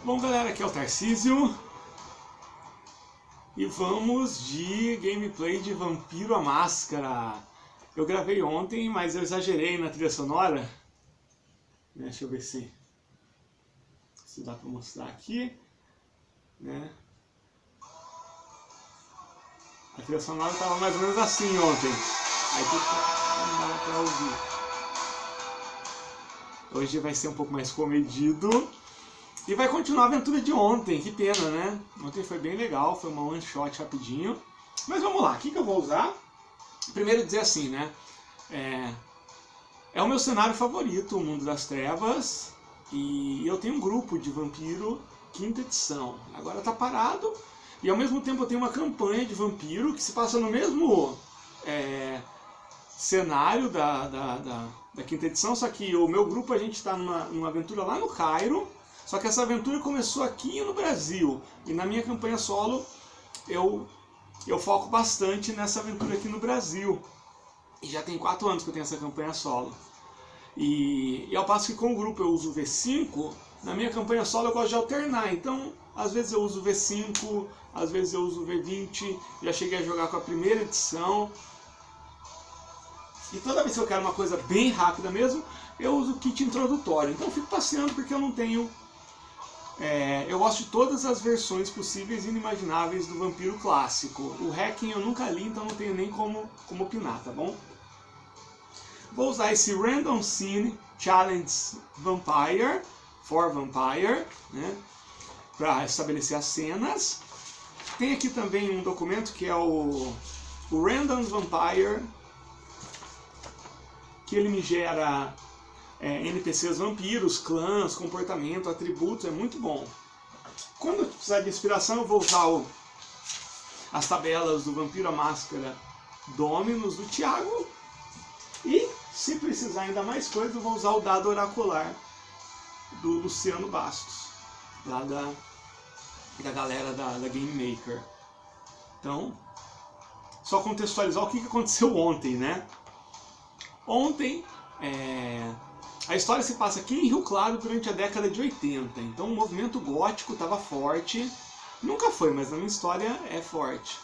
Bom galera, aqui é o Tarcísio e vamos de gameplay de Vampiro à Máscara. Eu gravei ontem, mas eu exagerei na trilha sonora. Deixa eu ver se dá pra mostrar aqui, né? A trilha sonora estava mais ou menos assim ontem. Aí não dava pra ouvir. Hoje vai ser um pouco mais comedido. E vai continuar a aventura de ontem, que pena, né? Ontem foi bem legal, foi uma one shot rapidinho. Mas vamos lá, o que eu vou usar? Primeiro dizer assim, né? É o meu cenário favorito, o Mundo das Trevas. E eu tenho um grupo de vampiro, quinta edição. Agora tá parado. E ao mesmo tempo eu tenho uma campanha de vampiro que se passa no mesmo cenário da quinta edição. Só que o meu grupo, a gente está numa aventura lá no Cairo. Só que essa aventura começou aqui no Brasil. E na minha campanha solo eu foco bastante nessa aventura aqui no Brasil. E já tem 4 anos que eu tenho essa campanha solo. E ao passo que com o grupo eu uso o V5, na minha campanha solo eu gosto de alternar. Então, às vezes eu uso o V5, às vezes eu uso o V20. Já cheguei a jogar com a primeira edição. E toda vez que eu quero uma coisa bem rápida mesmo, eu uso o kit introdutório. Então eu fico passeando porque eu não tenho... eu gosto de todas as versões possíveis e inimagináveis do Vampiro clássico. O Hacking eu nunca li, então não tenho nem como opinar, tá bom? Vou usar esse Random Scene Challenge Vampire, for Vampire, né, para estabelecer as cenas. Tem aqui também um documento que é o Random Vampire, que ele me gera NPCs vampiros, clãs, comportamento, atributos, é muito bom. Quando eu precisar de inspiração, eu vou usar as tabelas do Vampiro à Máscara Dominus, do Thiago. E, se precisar ainda mais coisa, eu vou usar o dado oracular do Luciano Bastos, lá da galera da Game Maker. Então, só contextualizar o que aconteceu ontem, né? Ontem, a história se passa aqui em Rio Claro durante a década de 80, então o movimento gótico estava forte. Nunca foi, mas na minha história é forte.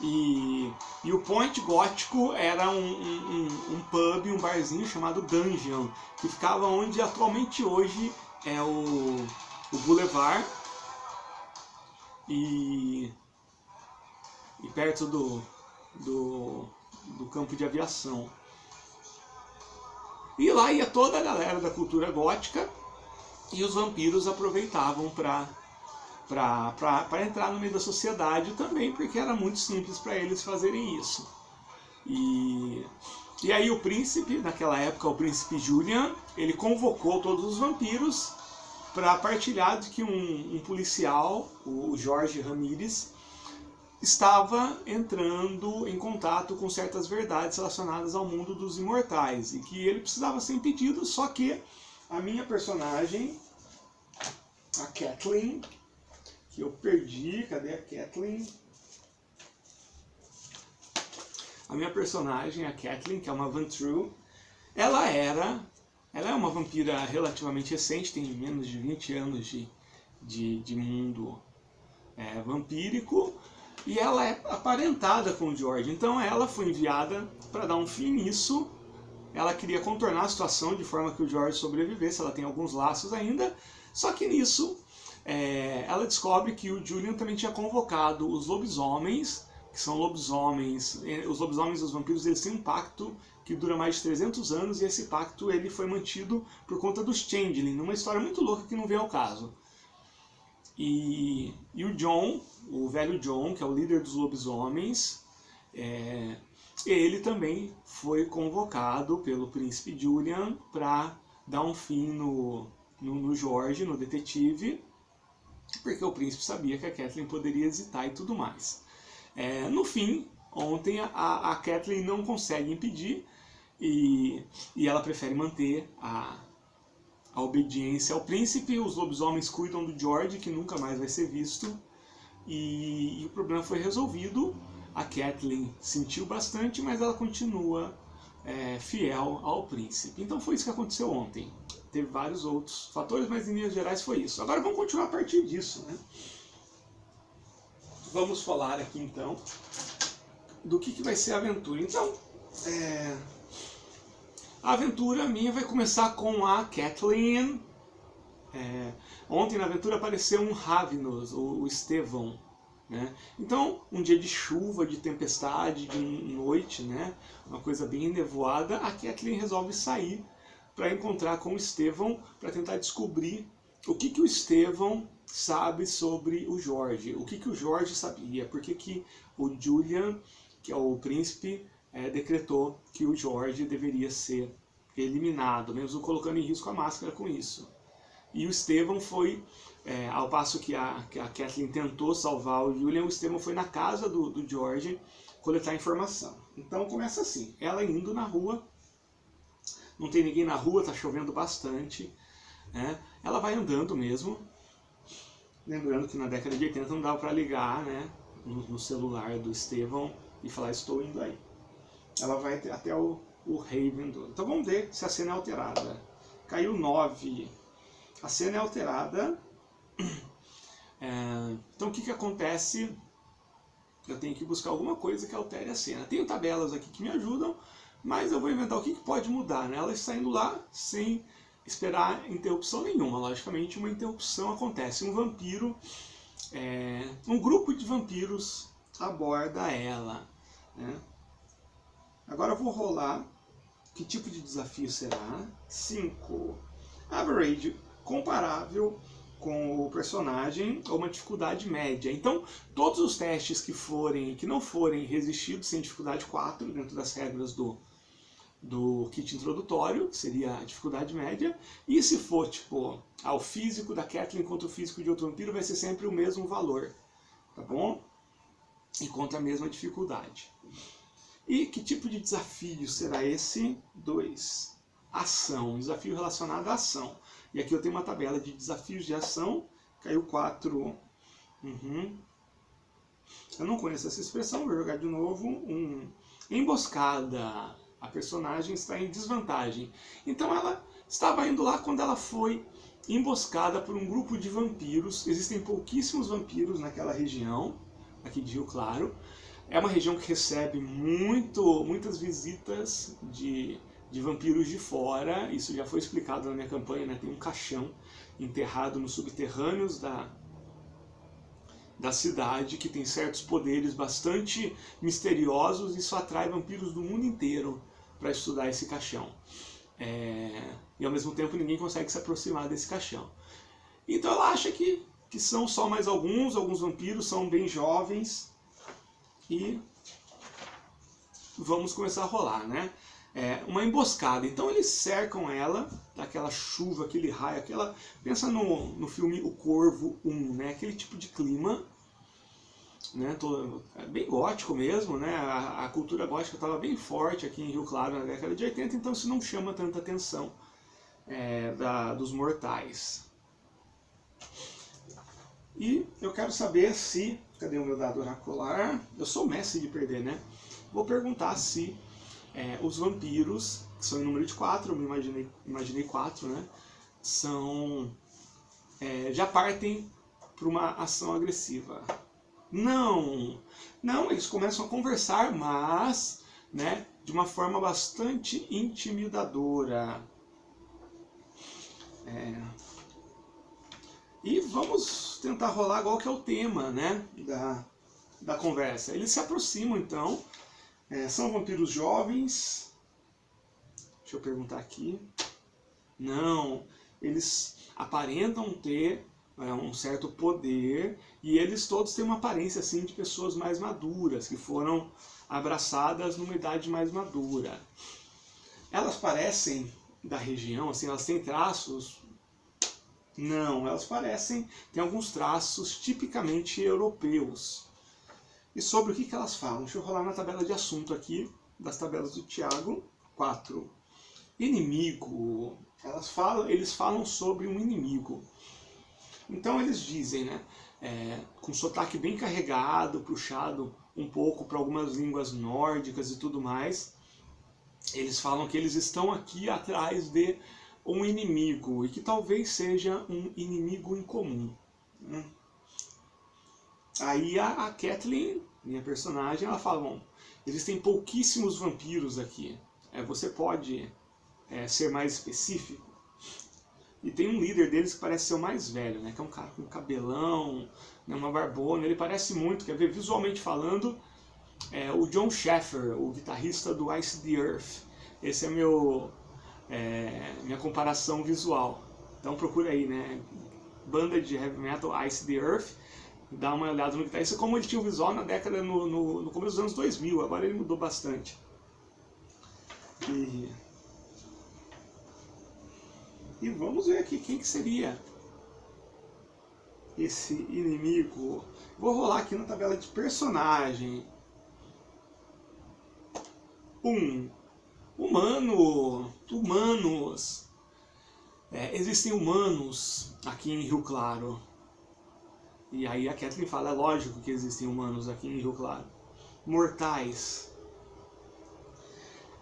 E o point gótico era um pub, um barzinho chamado Dungeon, que ficava onde atualmente hoje é o Boulevard, e perto do campo de aviação. E lá ia toda a galera da cultura gótica, e os vampiros aproveitavam para entrar no meio da sociedade também, porque era muito simples para eles fazerem isso. E aí o príncipe, naquela época o príncipe Julian, ele convocou todos os vampiros para partilhar de que um policial, o Jorge Ramírez, estava entrando em contato com certas verdades relacionadas ao mundo dos imortais, e que ele precisava ser impedido. Só que a minha personagem, a Kathleen, que eu perdi, cadê a Kathleen? A minha personagem, a Kathleen, que é uma Vantrue, ela é uma vampira relativamente recente, tem menos de 20 anos de mundo vampírico, e ela é aparentada com o George. Então ela foi enviada para dar um fim nisso. Ela queria contornar a situação de forma que o George sobrevivesse, ela tem alguns laços ainda, só que nisso ela descobre que o Julian também tinha convocado os lobisomens, que são lobisomens. Os lobisomens e os vampiros, eles têm um pacto que dura mais de 300 anos, e esse pacto ele foi mantido por conta dos Changeling, numa história muito louca que não vem ao caso. E o John, o velho John, que é o líder dos lobisomens, ele também foi convocado pelo príncipe Julian para dar um fim no Jorge, no detetive, porque o príncipe sabia que a Kathleen poderia hesitar e tudo mais. No fim, ontem a Kathleen não consegue impedir, e ela prefere manter a obediência ao príncipe. Os lobisomens cuidam do George, que nunca mais vai ser visto, e o problema foi resolvido. A Kathleen sentiu bastante, mas ela continua fiel ao príncipe. Então foi isso que aconteceu ontem. Teve vários outros fatores, mas em linhas gerais foi isso. Agora vamos continuar a partir disso, né? Vamos falar aqui então do que vai ser a aventura. Então, a aventura minha vai começar com a Kathleen. Ontem na aventura apareceu um Ravenous, o Estevão. Né? Então, um dia de chuva, de tempestade, de noite, né? Uma coisa bem nevoada, a Kathleen resolve sair para encontrar com o Estevão, para tentar descobrir o que o Estevão sabe sobre o George, o que o George sabia, por que o Julian, que é o príncipe, decretou que o George deveria ser eliminado, mesmo colocando em risco a máscara com isso. E o Estevão foi, ao passo que a Kathleen tentou salvar o Julian, o Estevão foi na casa do George coletar informação. Então começa assim, ela indo na rua, não tem ninguém na rua, está chovendo bastante, né? Ela vai andando mesmo, lembrando que na década de 80 não dava para ligar, né, no celular do Estevão e falar estou indo aí. Ela vai até o Raven. Então vamos ver se a cena é alterada. Caiu 9. A cena é alterada. Então o que acontece? Eu tenho que buscar alguma coisa que altere a cena. Tenho tabelas aqui que me ajudam, mas eu vou inventar o que pode mudar, né? Ela está indo lá sem esperar interrupção nenhuma. Logicamente uma interrupção acontece. Um vampiro, um grupo de vampiros aborda ela, né? Agora eu vou rolar. Que tipo de desafio será? 5. Average, comparável com o personagem, ou uma dificuldade média. Então, todos os testes que não forem resistidos sem dificuldade 4, dentro das regras do kit introdutório, que seria a dificuldade média, e se for, tipo, o físico da Kathleen contra o físico de outro vampiro, vai ser sempre o mesmo valor, tá bom? E contra a mesma dificuldade. E que tipo de desafio será esse? 2. Ação, desafio relacionado à ação. E aqui eu tenho uma tabela de desafios de ação, caiu 4. Eu não conheço essa expressão, vou jogar de novo. Emboscada, a personagem está em desvantagem. Então ela estava indo lá quando ela foi emboscada por um grupo de vampiros. Existem pouquíssimos vampiros naquela região, aqui de Rio Claro. É uma região que recebe muitas visitas de vampiros de fora. Isso já foi explicado na minha campanha, né? Tem um caixão enterrado nos subterrâneos da cidade que tem certos poderes bastante misteriosos e isso atrai vampiros do mundo inteiro para estudar esse caixão. E ao mesmo tempo ninguém consegue se aproximar desse caixão. Então ela acha que são só mais alguns vampiros são bem jovens. E vamos começar a rolar, né? Uma emboscada. Então eles cercam ela, daquela chuva, aquele raio, pensa no filme O Corvo 1, né? Aquele tipo de clima, né? Bem gótico mesmo, né? A cultura gótica estava bem forte aqui em Rio Claro na década de 80, então isso não chama tanta atenção dos mortais. E eu quero saber se... Cadê o meu dado oracular? Eu sou mestre de perder, né? Vou perguntar se os vampiros, que são em número de 4, eu me imaginei 4, né? Já partem para uma ação agressiva. Não, eles começam a conversar, mas, né, de uma forma bastante intimidadora. E vamos tentar rolar qual que é o tema, né, da conversa. Eles se aproximam, então. São vampiros jovens. Deixa eu perguntar aqui. Não, eles aparentam ter um certo poder e eles todos têm uma aparência assim de pessoas mais maduras, que foram abraçadas numa idade mais madura. Elas parecem da região, assim, elas têm traços... Não, elas tem alguns traços tipicamente europeus. E sobre o que elas falam? Deixa eu rolar na tabela de assunto aqui, das tabelas do Tiago. 4. Inimigo. Eles falam sobre um inimigo. Então eles dizem, né, com sotaque bem carregado, puxado um pouco para algumas línguas nórdicas e tudo mais, eles falam que eles estão aqui atrás de um inimigo, e que talvez seja um inimigo em comum. Aí a Kathleen, minha personagem, ela fala, bom, existem pouquíssimos vampiros aqui, você pode ser mais específico? E tem um líder deles que parece ser o mais velho, né, que é um cara com cabelão, né, uma barbona, ele parece muito, quer ver, visualmente falando, o Jon Schaffer, o guitarrista do Ice the Earth. Esse é minha comparação visual. Então procura aí, né, banda de heavy metal Ice the Earth, dá uma olhada no guitarrista, como ele tinha o visual na década, no começo dos anos 2000, agora ele mudou bastante. E vamos ver aqui quem que seria esse inimigo. Vou rolar aqui na tabela de personagem. Humanos. Existem humanos aqui em Rio Claro. E aí a Kathleen fala, é lógico que existem humanos aqui em Rio Claro. Mortais.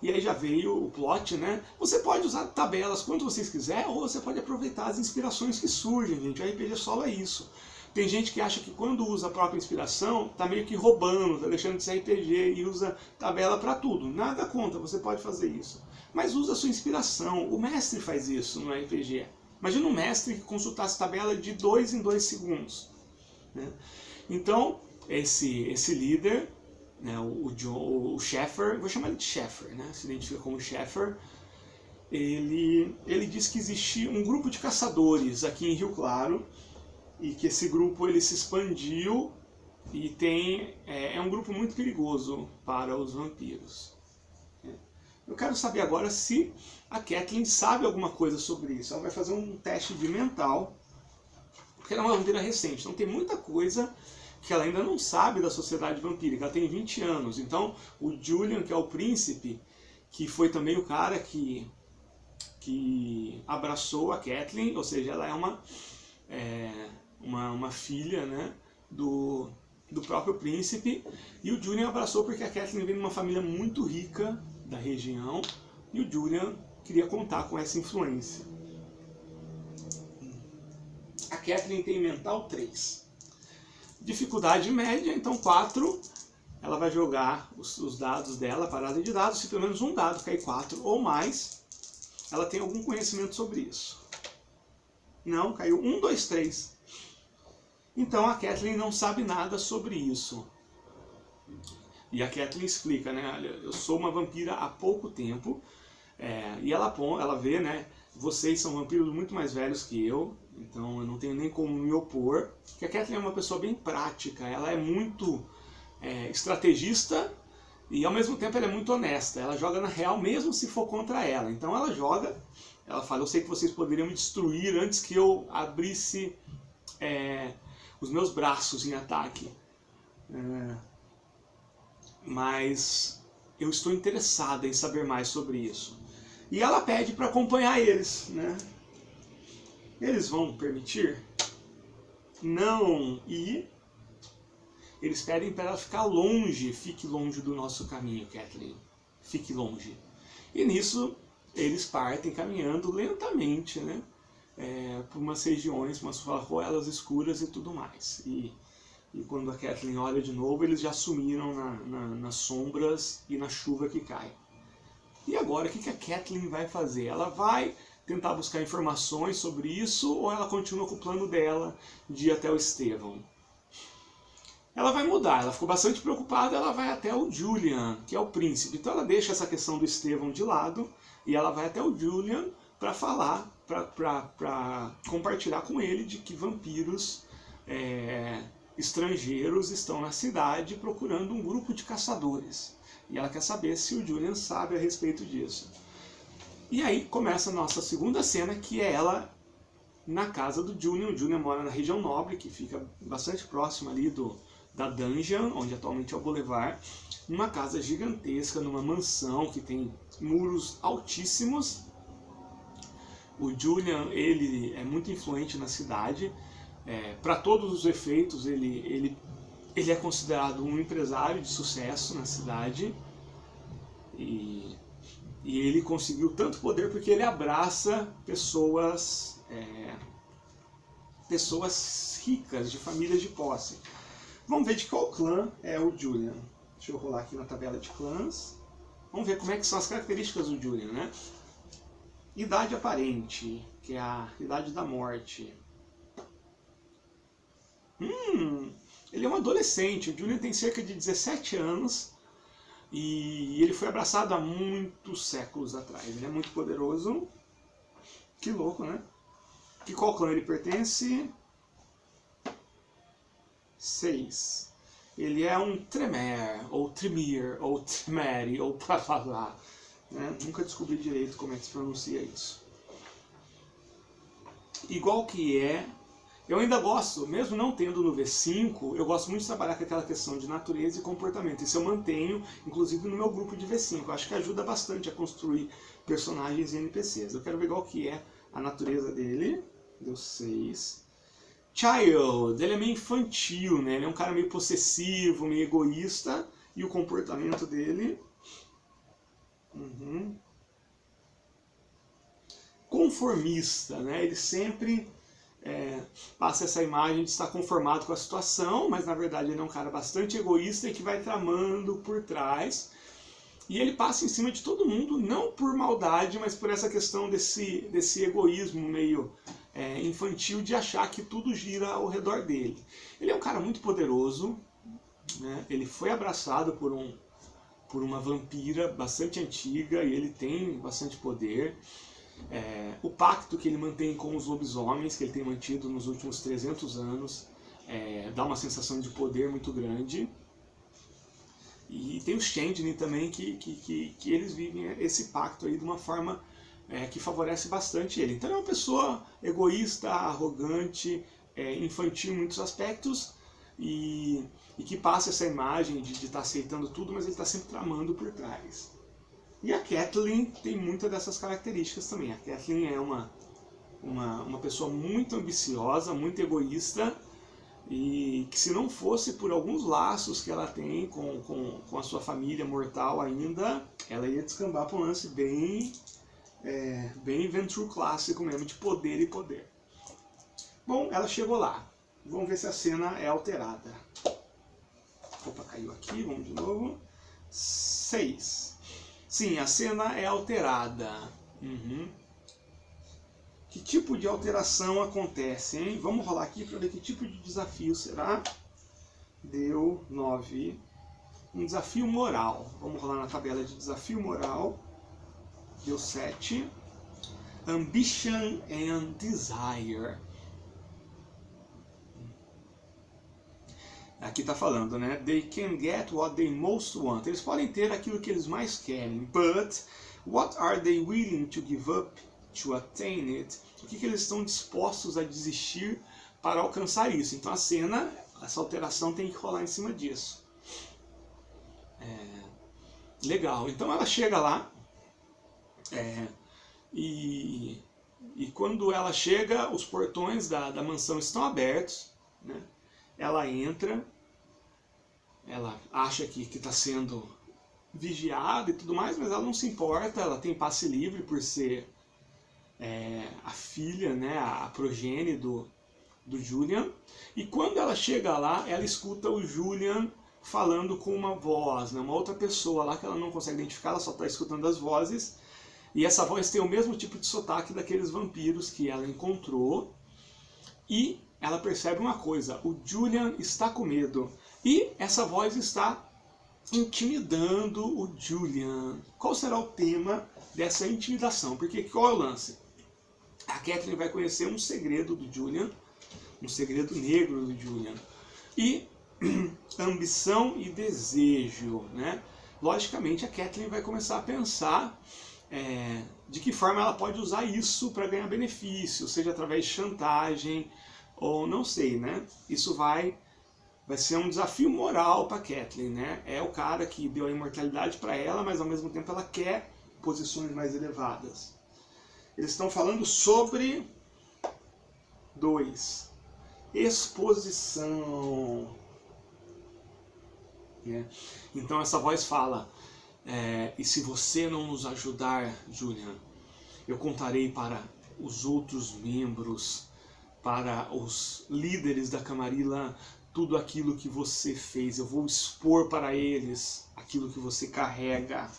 E aí já veio o plot, né? Você pode usar tabelas quanto vocês quiserem, ou você pode aproveitar as inspirações que surgem, gente. O RPG solo é isso. Tem gente que acha que quando usa a própria inspiração, tá meio que roubando, tá deixando de ser RPG e usa tabela para tudo. Nada contra, você pode fazer isso. Mas usa a sua inspiração. O mestre faz isso no RPG. Imagina um mestre que consultasse tabela de 2 em 2 segundos. Né? Então, esse líder, né, o Schaffer, vou chamar ele de Schaffer, né, se identifica como Schaffer, ele diz que existe um grupo de caçadores aqui em Rio Claro, e que esse grupo ele se expandiu e é um grupo muito perigoso para os vampiros. Eu quero saber agora se a Kathleen sabe alguma coisa sobre isso. Ela vai fazer um teste de mental, porque ela é uma vampira recente, então tem muita coisa que ela ainda não sabe da sociedade vampírica. Ela tem 20 anos, então o Julian, que é o príncipe, que foi também o cara que abraçou a Kathleen, ou seja, ela é uma filha, né, do próprio príncipe, e o Julian abraçou porque a Kathleen vem de uma família muito rica da região, e o Julian queria contar com essa influência. A Kathleen tem mental 3. Dificuldade média, então 4, ela vai jogar os dados dela, a parada de dados, se pelo menos um dado cair 4 ou mais, ela tem algum conhecimento sobre isso. Não, caiu 1, 2, 3. Então a Kathleen não sabe nada sobre isso. E a Kathleen explica, né, olha, eu sou uma vampira há pouco tempo, e ela vê, né, vocês são vampiros muito mais velhos que eu, então eu não tenho nem como me opor. Porque a Kathleen é uma pessoa bem prática, ela é muito estrategista e ao mesmo tempo ela é muito honesta. Ela joga na real mesmo se for contra ela. Então ela joga, ela fala, eu sei que vocês poderiam me destruir antes que eu abrisse os meus braços em ataque. Mas eu estou interessada em saber mais sobre isso. E ela pede para acompanhar eles, né? Eles vão permitir? Não. E eles pedem para ela ficar longe. Fique longe do nosso caminho, Kathleen. Fique longe. E nisso eles partem caminhando lentamente, né? Por umas regiões, umas ruelas escuras e tudo mais. E quando a Kathleen olha de novo, eles já sumiram nas sombras e na chuva que cai. E agora, o que a Kathleen vai fazer? Ela vai tentar buscar informações sobre isso, ou ela continua com o plano dela de ir até o Estevão? Ela vai mudar, ela ficou bastante preocupada, ela vai até o Julian, que é o príncipe. Então ela deixa essa questão do Estevão de lado, e ela vai até o Julian para falar, para compartilhar com ele de que vampiros estrangeiros estão na cidade procurando um grupo de caçadores. E ela quer saber se o Julian sabe a respeito disso. E aí começa a nossa segunda cena, que é ela na casa do Julian. O Julian mora na região nobre, que fica bastante próximo ali da Dungeon, onde atualmente é o Boulevard. Numa casa gigantesca, numa mansão que tem muros altíssimos. O Julian, ele é muito influente na cidade. Para todos os efeitos, ele é considerado um empresário de sucesso na cidade. E E ele conseguiu tanto poder porque ele abraça pessoas ricas, de famílias de posse. Vamos ver de qual clã é o Julian. Deixa eu rolar aqui na tabela de clãs. Vamos ver como é que são as características do Julian, né? Idade aparente, que é a idade da morte. Ele é um adolescente. O Julian tem cerca de 17 anos e ele foi abraçado há muitos séculos atrás. Ele é muito poderoso. Que louco, né? Que qual clã ele pertence? 6. Ele é um Tremere, ou Tremere, ou Tremere, ou blá blá blá. Né? Nunca descobri direito como é que se pronuncia isso. Igual que é... Eu ainda gosto, mesmo não tendo no V5, eu gosto muito de trabalhar com aquela questão de natureza e comportamento. Isso eu mantenho, inclusive, no meu grupo de V5. Eu acho que ajuda bastante a construir personagens e NPCs. Eu quero ver igual que é a natureza dele. Deu 6. Child, ele é meio infantil, né? Ele é um cara meio possessivo, meio egoísta. E o comportamento dele... Conformista, né? Ele sempre passa essa imagem de estar conformado com a situação, mas na verdade ele é um cara bastante egoísta e que vai tramando por trás. E ele passa em cima de todo mundo, não por maldade, mas por essa questão desse egoísmo meio infantil de achar que tudo gira ao redor dele. Ele é um cara muito poderoso, né? Ele foi abraçado por uma vampira bastante antiga e ele tem bastante poder. O pacto que ele mantém com os lobisomens, que ele tem mantido nos últimos 300 anos, dá uma sensação de poder muito grande. E tem os Changeling também, que eles vivem esse pacto aí de uma forma que favorece bastante ele. Então é uma pessoa egoísta, arrogante, infantil em muitos aspectos, e que passa essa imagem de estar aceitando tudo, mas ele está sempre tramando por trás. E a Catelyn tem muitas dessas características também. A Catelyn é uma pessoa muito ambiciosa, muito egoísta, e que se não fosse por alguns laços que ela tem com a sua família mortal ainda, ela ia descambar para um lance bem Ventrue clássico mesmo, de poder e poder. Bom, ela chegou lá. Vamos ver se a cena é alterada. Opa, caiu aqui, vamos de novo. 6. Sim, a cena é alterada. Que tipo de alteração acontece, hein? Vamos rolar aqui para ver que tipo de desafio será. Deu 9. Um desafio moral. Vamos rolar na tabela de desafio moral. Deu 7. Ambition and Desire. Aqui está falando, né? They can get what they most want. Eles podem ter aquilo que eles mais querem. But what are they willing to give up to attain it? O que eles estão dispostos a desistir para alcançar isso? Então a cena, essa alteração tem que rolar em cima disso. Legal. Então ela chega lá e quando ela chega, os portões da mansão estão abertos, né? Ela entra, ela acha que está sendo vigiada e tudo mais, mas ela não se importa, ela tem passe livre por ser a filha, né, a progenie do Julian. E quando ela chega lá, ela escuta o Julian falando com uma voz, né, uma outra pessoa lá que ela não consegue identificar, ela só está escutando as vozes. E essa voz tem o mesmo tipo de sotaque daqueles vampiros que ela encontrou. E ela percebe uma coisa, o Julian está com medo. E essa voz está intimidando o Julian. Qual será o tema dessa intimidação? Porque qual é o lance? A Catelyn vai conhecer um segredo do Julian, um segredo negro do Julian. E ambição e desejo, né? Logicamente a Catelyn vai começar a pensar de que forma ela pode usar isso para ganhar benefício, seja através de chantagem, ou não sei, né? Isso vai ser um desafio moral para Catelyn, né? É o cara que deu a imortalidade para ela, mas ao mesmo tempo ela quer posições mais elevadas. Eles estão falando sobre 2. Exposição. Então essa voz fala: E se você não nos ajudar, Julian, eu contarei para os outros membros, para os líderes da Camarilla, tudo aquilo que você fez. Eu vou expor para eles aquilo que você carrega.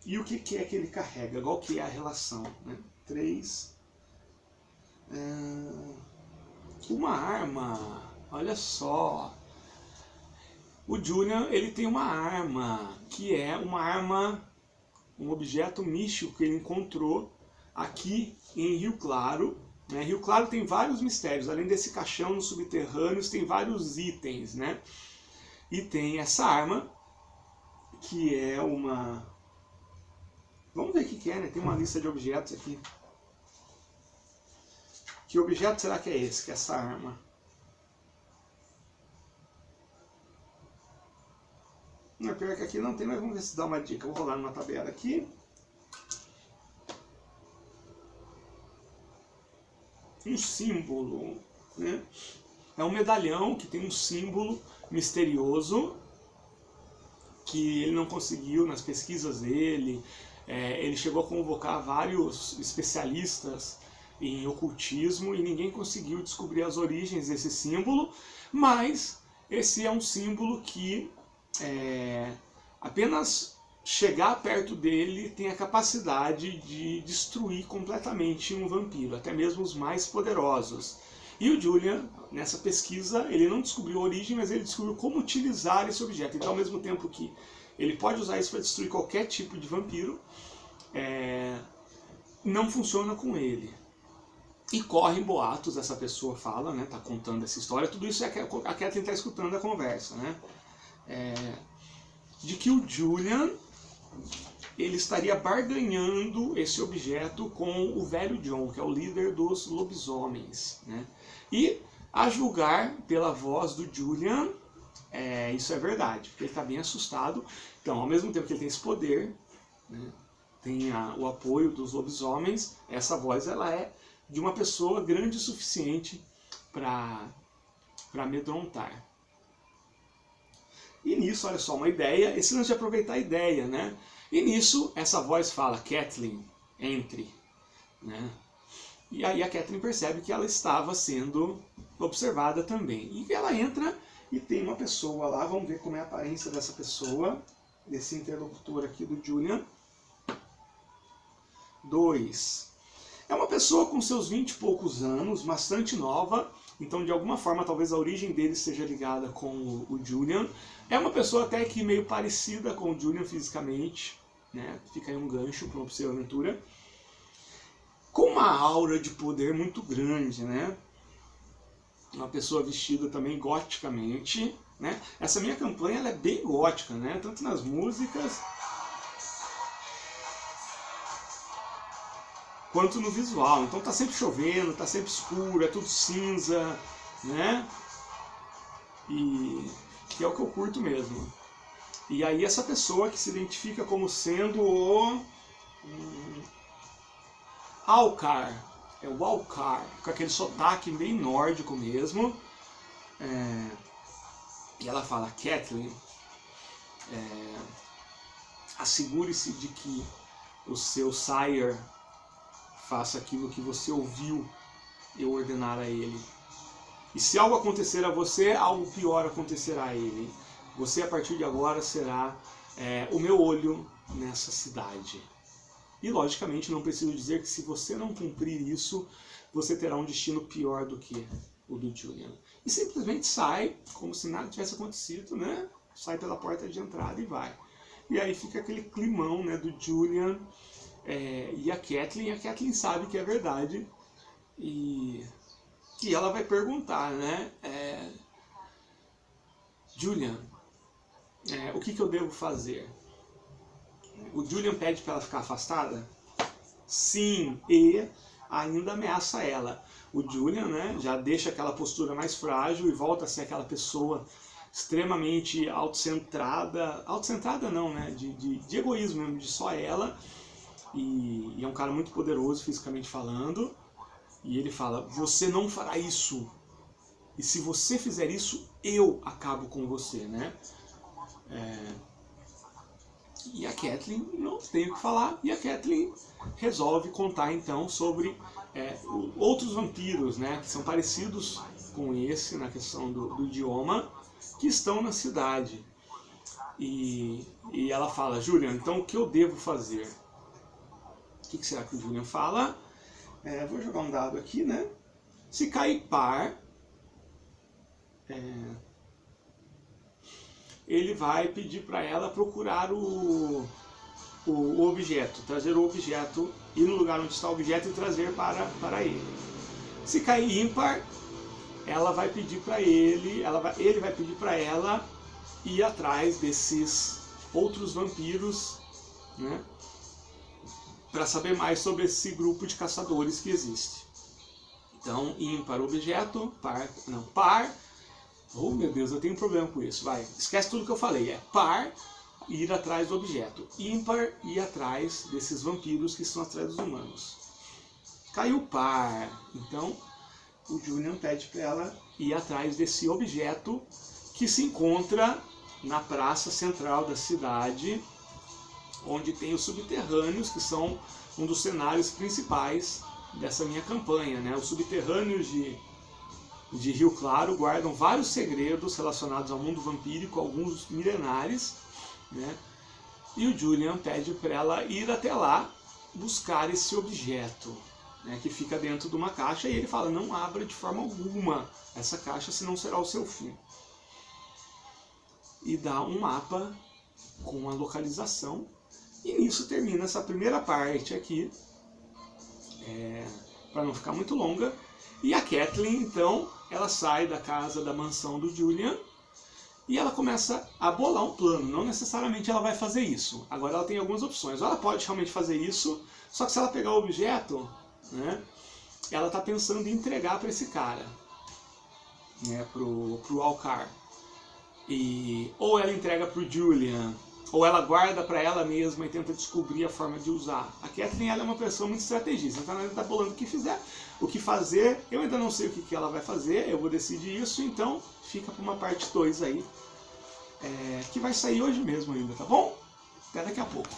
E o que é que ele carrega? Qual que é a relação? 3. Uma arma. Olha só. O Julian, ele tem uma arma, que é uma arma, um objeto místico que ele encontrou aqui em Rio Claro. Rio Claro tem vários mistérios, além desse caixão nos subterrâneos, tem vários itens, né? E tem essa arma, que é uma... Vamos ver o que é, né? Tem uma lista de objetos aqui. Que objeto será que é esse, que é essa arma? Não, pior que aqui não tem, mas vamos ver se dá uma dica. Vou rolar numa tabela aqui. Um símbolo, né? É um medalhão que tem um símbolo misterioso que ele não conseguiu nas pesquisas dele. Ele chegou a convocar vários especialistas em ocultismo e ninguém conseguiu descobrir as origens desse símbolo, mas esse é um símbolo que apenas chegar perto dele tem a capacidade de destruir completamente um vampiro, até mesmo os mais poderosos. E o Julian, nessa pesquisa, ele não descobriu a origem, mas ele descobriu como utilizar esse objeto. Então, ao mesmo tempo que ele pode usar isso para destruir qualquer tipo de vampiro, não funciona com ele. E correm boatos, essa pessoa fala, né, tá contando essa história, tudo isso a Kathleen está escutando a conversa, né? De que o Julian, ele estaria barganhando esse objeto com o velho John, que é o líder dos lobisomens, né? E, a julgar pela voz do Julian, isso é verdade, porque ele está bem assustado. Então, ao mesmo tempo que ele tem esse poder, né, tem o apoio dos lobisomens, essa voz ela é de uma pessoa grande o suficiente para amedrontar. E nisso, olha só, uma ideia, esse lance de aproveitar a ideia, né? E nisso, essa voz fala, Kathleen, entre, né? E aí a Kathleen percebe que ela estava sendo observada também. E ela entra e tem uma pessoa lá, vamos ver como é a aparência dessa pessoa, desse interlocutor aqui do Julian. 2. É uma pessoa com seus 20 e poucos anos, bastante nova, então de alguma forma talvez a origem dele esteja ligada com o Julian. É uma pessoa até que meio parecida com o Julian fisicamente, né? Fica aí um gancho para uma possível aventura. Com uma aura de poder muito grande, né? Uma pessoa vestida também goticamente, né? Essa minha campanha ela é bem gótica, né? Tanto nas músicas quanto no visual. Então tá sempre chovendo, tá sempre escuro, é tudo cinza, né? E que é o que eu curto mesmo. E aí essa pessoa que se identifica como sendo o Alcar, é o Alcar, com aquele sotaque bem nórdico mesmo. E ela fala, Kathleen, assegure-se de que o seu sire faça aquilo que você ouviu eu ordenar a ele. E se algo acontecer a você, algo pior acontecerá a ele. Você, a partir de agora, será o meu olho nessa cidade. E, logicamente, não preciso dizer que se você não cumprir isso, você terá um destino pior do que o do Julian. E simplesmente sai, como se nada tivesse acontecido, né? Sai pela porta de entrada e vai. E aí fica aquele climão, né, do Julian e a Kathleen sabe que é verdade. E ela vai perguntar, né? Julian, o que eu devo fazer? O Julian pede para ela ficar afastada? Sim, e ainda ameaça ela. O Julian, né, já deixa aquela postura mais frágil e volta a ser aquela pessoa extremamente autocentrada. Autocentrada não, né? De egoísmo mesmo, de só ela. E é um cara muito poderoso fisicamente falando. E ele fala, você não fará isso. E se você fizer isso, eu acabo com você, né? E a Catelyn não tem o que falar, e a Catelyn resolve contar então sobre outros vampiros, né, que são parecidos com esse na questão do idioma, que estão na cidade. E ela fala: Julian, então o que eu devo fazer? O que será que o Julian fala? Vou jogar um dado aqui, né? Se cair par, ele vai pedir para ela procurar o objeto, trazer o objeto, ir no lugar onde está o objeto e trazer para ele. Se cair ímpar, ela vai pedir para ele vai pedir para ela ir atrás desses outros vampiros, né, para saber mais sobre esse grupo de caçadores que existe. Então, ímpar objeto, par. Oh meu Deus, eu tenho um problema com isso. Vai, esquece tudo que eu falei. Par, ir atrás do objeto. Ímpar, ir atrás desses vampiros que estão atrás dos humanos. Caiu par. Então, o Julian pede para ela ir atrás desse objeto que se encontra na praça central da cidade, onde tem os subterrâneos, que são um dos cenários principais dessa minha campanha, né? Os subterrâneos de Rio Claro guardam vários segredos relacionados ao mundo vampírico, alguns milenares, né? E o Julian pede para ela ir até lá buscar esse objeto, né, que fica dentro de uma caixa, e ele fala: não abra de forma alguma essa caixa, senão será o seu fim. E dá um mapa com a localização, e nisso termina essa primeira parte aqui, para não ficar muito longa. E a Catelyn, então, ela sai da casa, da mansão do Julian, e ela começa a bolar um plano. Não necessariamente ela vai fazer isso. Agora ela tem algumas opções. Ou ela pode realmente fazer isso, só que se ela pegar o objeto, né, ela está pensando em entregar para esse cara, né, pro Alcar. Ou ela entrega para o Julian, ou ela guarda para ela mesma e tenta descobrir a forma de usar. A Catelyn, ela é uma pessoa muito estrategista, então ela está bolando o que fazer. Eu ainda não sei o que ela vai fazer, eu vou decidir isso, então fica para uma parte 2 aí, que vai sair hoje mesmo ainda, tá bom? Até daqui a pouco.